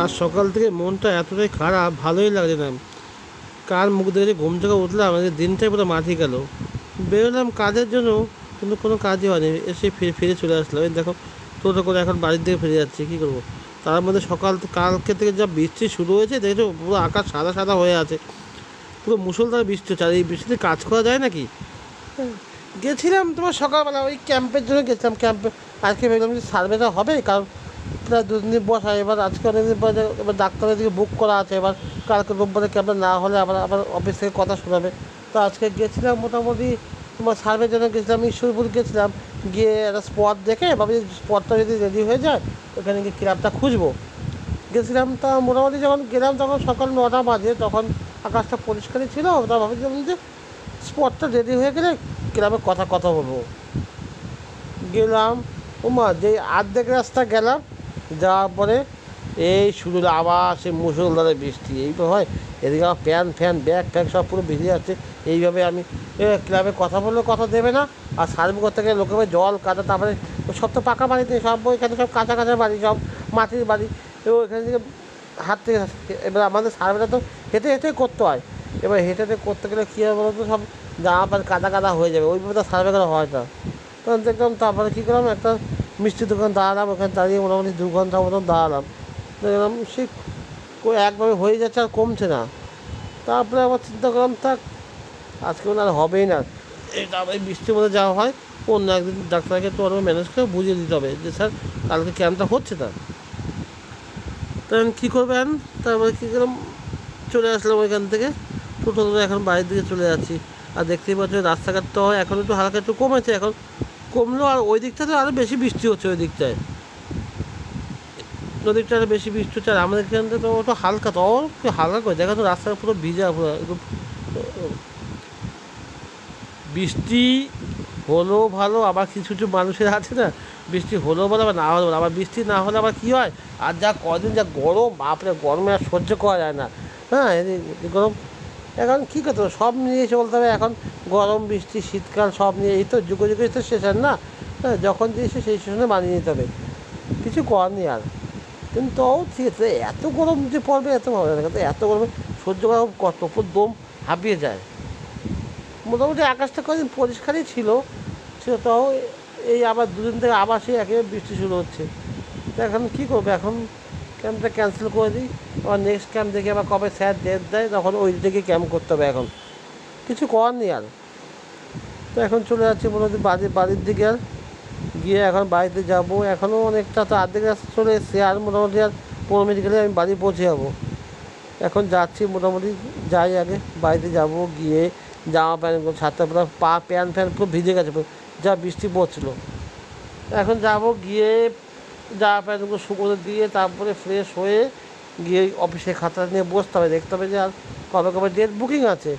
আর সকাল থেকে মনটা এতটাই খারাপ, ভালোই লাগছে না। কার মুখ দেখে ঘুম থেকে উঠলাম, আমাদের দিনটাই পুরো মাটি গেল। বেরোলাম কাজের জন্য, কিন্তু কোনো কাজই হয়নি। এসে ফিরে ফিরে চলে আসলাম। এই দেখো, টোটো করে এখন বাড়ির দিকে ফিরে যাচ্ছি, কী করবো। তার মধ্যে কালকে থেকে যা বৃষ্টি শুরু হয়েছে, দেখছো পুরো আকাশ সাদা সাদা হয়ে আছে। পুরো মুষলধারে বৃষ্টি হচ্ছে। আর এই বৃষ্টিতে কাজ করা যায় নাকি? গেছিলাম তোমার সকালবেলা ওই ক্যাম্পের জন্য গেছিলাম। ক্যাম্পে আজকে ভেবেলাম যে সার্ভেটা হবে, কারণ প্রায় 2 দিন বসা। এবার আজকে অনেকদিন পরে এবার ডাক্তারের দিকে বুক করা আছে। এবার কালকে রোববারে ক্যাম্পে না হলে আবার আবার অফিস থেকে কথা শোনাবে। তো আজকে গেছিলাম, মোটামুটি তোমার সার্ভের জন্য গেছিলাম। ঈশ্বরপুর গেছিলাম, গিয়ে একটা স্পট দেখে ভাবি স্পটটা যদি রেডি হয়ে যায় ওখানে গিয়ে ক্লাবটা খুঁজবো। গেছিলাম, তা মোটামুটি যখন গেলাম তখন সকাল 9টা বাজে, তখন আকাশটা পরিষ্কারই ছিল। তা ভাবছিলাম যে স্পটটা রেডি হয়ে গেলে ক্লাবে কথা বলবো। গেলাম, ওমা যেই আর্ধেক রাস্তা গেলাম, যাওয়ার পরে এই শুরু আবার সেই মুষলধারে বৃষ্টি। এইভাবে হয়, এদিকে আমার ফ্যান ব্যাগ ফ্যাগ সব পুরো ভিজে যাচ্ছে। এইভাবে আমি ক্লাবে কথা বললে কথা দেবে না, আর সার্ভে করতে গেলে লোকের জল কাদা। তারপরে সব তো পাকা বাড়িতে, সব এখানে সব কাঁচা কাঁচা বাড়ি, সব মাটির বাড়ি। এবং এখান থেকে হাত থেকে, এবার আমাদের সার্ভেটা তো হেঁটে হেঁটেই করতে হয়। এবার হেঁটে হেঁটে করতে গেলে কী হবে বলো তো, সব জামা প্যান্ট কাদা কাদা হয়ে যাবে। ওইভাবে তো সার্ভে করা হয় না। তখন দেখলাম, তারপরে কী করলাম, একটা মিষ্টি দোকান দাঁড়ালাম। ওখানে দাঁড়িয়ে মোটামুটি 2 ঘন্টা মতন দাঁড়ালাম। দেখলাম সে একভাবে হয়ে যাচ্ছে, আর কমছে না। তারপরে আবার চিন্তা করলাম, থাক আজকে মনে আর হবেই না। এটা আবার বৃষ্টির মধ্যে যাওয়া হয়, অন্য একদিন ডাক্তারকে তো আরও ম্যানেজ করে বুঝিয়ে দিতে হবে যে স্যার কালকে ক্যাম্পটা হচ্ছে না। তখন কী করবেন, তারপরে কী করলাম, চলে আসলাম ওইখান থেকে। টোটো এখন বাড়ির দিকে চলে যাচ্ছি। আর দেখতেই পাচ্ছ রাস্তাঘাট তো এখন একটু হালকা একটু কমেছে, এখন কমলো। আর ওই দিকটাতে আরও বেশি বৃষ্টি হচ্ছে, ওই দিকটায় নদীটা আরও বেশি বৃষ্টি হচ্ছে। আর আমাদের এখানটা তো ওটা হালকা, তো হালকা করে দেখা তো রাস্তা পুরো ভিজা, পুরো একদম। বৃষ্টি হলেও ভালো, আবার কিছু কিছু মানুষের আছে না, বৃষ্টি হলেও ভালো আবার না হলেও ভালো। আবার বৃষ্টি না হলে আবার কী হয়, আর যা কদিন যা গরম, বাপরে গরমে আর সহ্য করা যায় না। হ্যাঁ, গরম এখন কী করতে হবে, সব নিয়ে চলতে হবে এখন। গরম বৃষ্টি শীতকাল সব নিয়ে, এই তো যুগে যুগে তো সেশন না। হ্যাঁ, যখন দিয়েছে সেই সেশনে মানিয়ে নিতে হবে, কিছু করার নেই আর। কিন্তু ঠিক আছে, এত গরম যে পড়বে এত ভালো লাগে, এত গরমে সহ্য করা কত, পুরো দম হাঁপিয়ে যায়। মোটামুটি আকাশটা কদিন পরিষ্কারই ছিল তাও এই আবার 2 দিন থেকে আবার সেই একেবারে বৃষ্টি শুরু হচ্ছে। তো এখন কী করবো, এখন ক্যাম্পটা ক্যান্সেল করে দিই। আবার নেক্সট ক্যাম্প দেখে আবার কবে স্যার ডেট দেয়, তখন ওই দিকে ক্যাম্প করতে হবে। এখন কিছু করার নেই আর। তো এখন চলে যাচ্ছি মোটামুটি বাড়ির দিকে। আর গিয়ে এখন বাড়িতে যাব। এখনও অনেকটা, তো অর্ধেক রাস্তা চলে এসেছি, আর মোটামুটি আর 15 মিনিট গেলে আমি বাড়ি পৌঁছে যাবো। এখন যাচ্ছি, মোটামুটি যাই আগে বাড়িতে যাব। গিয়ে জামা প্যান্টগুলো ছাড়তে, পুরো প্যান্ট পুরো ভিজে গেছে, যা বৃষ্টি পড়ছিলো। এখন যাব, গিয়ে জামা প্যান্টগুলো শুকোতে দিয়ে তারপরে ফ্রেশ হয়ে গিয়ে অফিসে খাতা নিয়ে বসতে হবে। দেখতে হবে যে আর কবে কবে ডেট বুকিং আছে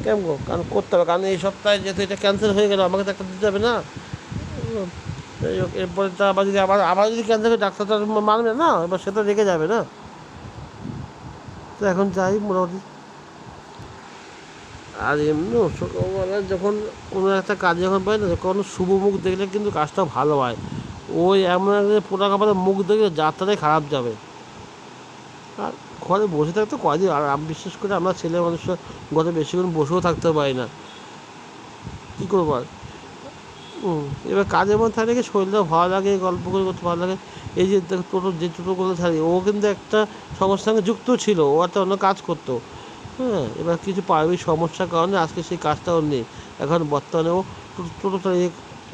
কেমন, কারণ করতে হবে। কারণ এই সপ্তাহে যেহেতু এটা ক্যান্সেল হয়ে গেল, আমাকে তো একটা দিতে হবে না। যাই হোক, এরপরে তো আবার যদি আবার যদি ক্যান্সেল করে ডাক্তার তো মানবে না, এবার সে তো রেগে যাবে না। তো এখন যাই মোটামুটি। আর এমনিও ছোটোবেলায় যখন কোনো একটা কাজ যখন পাই না, কোনো শুভ মুখ দেখলে কিন্তু কাজটা ভালো হয়। ওই এমন একটা পোড়া কাপড়ে মুখ দেখলে যাত্রাটাই খারাপ যাবে। আর ঘরে বসে থাকতে কয়দিন, আর বিশেষ করে আমরা ছেলে মানুষরা ঘরে বেশিক্ষণ বসেও থাকতে পারি না, কী করবো আর। এবার কাজের মধ্যে থাকলে শরীরটাও ভালো লাগে, গল্প করে করতে ভালো লাগে। এই যে টোটোগুলো থাকি, ও কিন্তু একটা সংস্থার সঙ্গে যুক্ত ছিল, ও একটা অন্য কাজ করতো। হ্যাঁ, এবার কিছু পারিবারিক সমস্যার কারণে আজকে সেই কাজটাও নেই। এখন বর্তমানে ও টোটো চালিয়ে,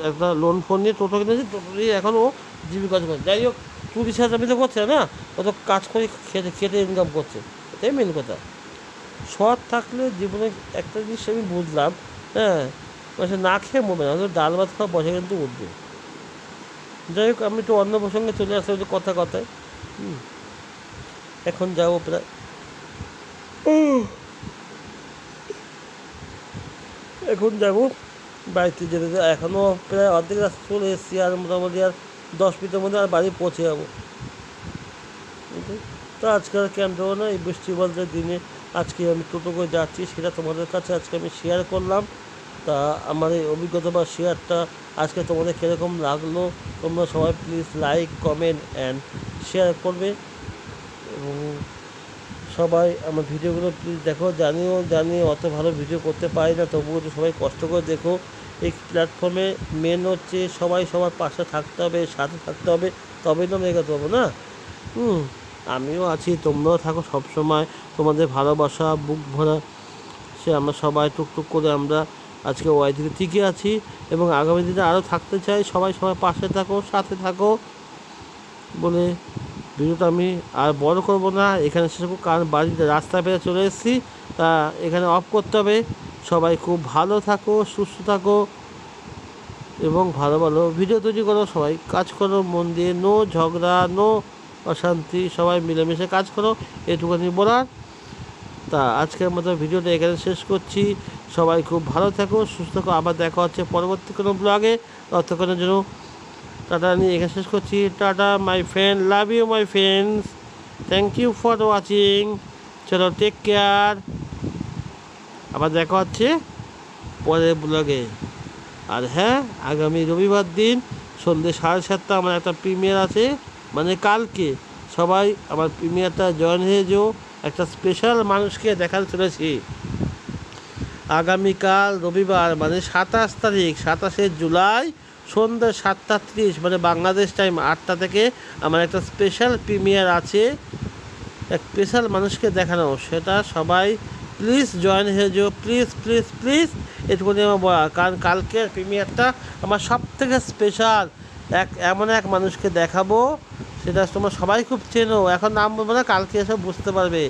একটা লোন ফোন নিয়ে টোটো কিনেছে, টোটো নিয়ে এখন ও জীবিকা করে। যাই হোক, পুলিশ চাকরি তো করছে না, ও তো কাজ করে খেটে ইনকাম করছে, এটাই মেন কথা। সৎ থাকলে জীবনে একটা জিনিস আমি বুঝলাম, হ্যাঁ, মানে না খেয়ে মরবে না, ডাল ভাত খাওয়া বসে কিন্তু উঠবে। যাই হোক, আমি একটু অন্য প্রসঙ্গে চলে আসলাম যে কথায়। এখন যাবো প্রায়, এখন যাব বাড়িতে যেতে, এখনও প্রায় অর্ধেক রাস্তা চলে এসেছি। আর মোটামুটি আর 10 মিনিটের মধ্যে আর বাড়ি পৌঁছে যাবো। তো আজকে আর ক্যাম্প যাবো না, এই বৃষ্টিবাদলের দিনে আজকে আমি টোটো করে যাচ্ছি, সেটা তোমাদের কাছে আজকে আমি শেয়ার করলাম। তা আমার এই অভিজ্ঞতা বা শেয়ারটা আজকে তোমাদের কীরকম লাগলো, তোমরা সবাই please like, comment and share করবে। এবং সবাই আমার ভিডিওগুলো প্লিজ দেখো। জানি অত ভালো ভিডিও করতে পারি না, তবুও তো সবাই কষ্ট করে দেখো। এই প্ল্যাটফর্মে মেন হচ্ছে সবাই সবার পাশে থাকতে হবে, সাথে থাকতে হবে, তবেই তো আমরা এগোতে পারবো না। আমিও আছি, তোমরাও থাকো সবসময়। তোমাদের ভালোবাসা বুক ভরা সে আমরা সবাই টুকটুক করে আমরা আজকে ওয়াই থেকে টিকে আছি এবং আগামী দিনে আরও থাকতে চাই। সবাই পাশে থাকো, সাথে থাকো বলে ভিডিওটা আমি আর বড় করব না, এখানে শেষ করব, কারণ বাড়িতে রাস্তা পেরে চলে এসেছি, তা এখানে অফ করতে হবে। সবাই খুব ভালো থাকো, সুস্থ থাকো এবং ভালো ভালো ভিডিও তৈরি করো, সবাই কাজ করো মন দিয়ে, নো ঝগড়া, নো অশান্তি, সবাই মিলেমিশে কাজ করো, এটুকুনি বলার। তা আজকের মতো ভিডিওটা এখানে শেষ করছি। সবাই খুব ভালো থাকো, সুস্থ থাকো, আবার দেখা হচ্ছে পরবর্তী কোনো ব্লগে। ততক্ষণের জন্য টাটা নিয়ে এখানে শেষ করছি। Tata my friend, love you my friends, thank you for watching. চলো, টেক কেয়ার, আবার দেখা হচ্ছে পরের ব্লগে। আর হ্যাঁ, আগামী রবিবার দিন সন্ধ্যে 7:30 আমার একটা প্রিমিয়ার আছে, মানে কালকে। সবাই আমার প্রিমিয়ারটা জয়েন হয়ে যেও। একটা স্পেশাল মানুষকে দেখাতে চলেছি আগামীকাল রবিবার, মানে 27 তারিখ, 27শে জুলাই সন্ধ্যে 7:30, মানে বাংলাদেশ টাইম 8টা থেকে আমার একটা স্পেশাল প্রিমিয়ার আছে। এক স্পেশাল মানুষকে দেখানো, সেটা সবাই প্লিজ জয়েন হয়ে যেও, প্লিজ প্লিজ প্লিজ, এটুকুনি আমার বলা। কারণ কালকের প্রিমিয়ারটা আমার সব থেকে স্পেশাল। এমন এক মানুষকে দেখাবো, সেটা তোমরা সবাই খুব চেনো। এখন নাম বলবো না, কালকে এসে বুঝতে পারবে।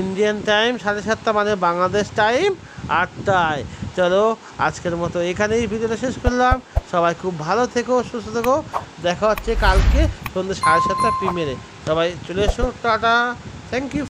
ইন্ডিয়ান টাইম 7:30, মানে বাংলাদেশ টাইম 8টায়। চলো, আজকের মতো এখানেই ভিডিওটা শেষ করলাম। সবাই খুব ভালো থেকো, সুস্থ থেকো, দেখা হচ্ছে কালকে সন্ধ্যে 7:30 প্রিমিয়ারে। সবাই চলে এসো, টাটা, থ্যাংক ইউ।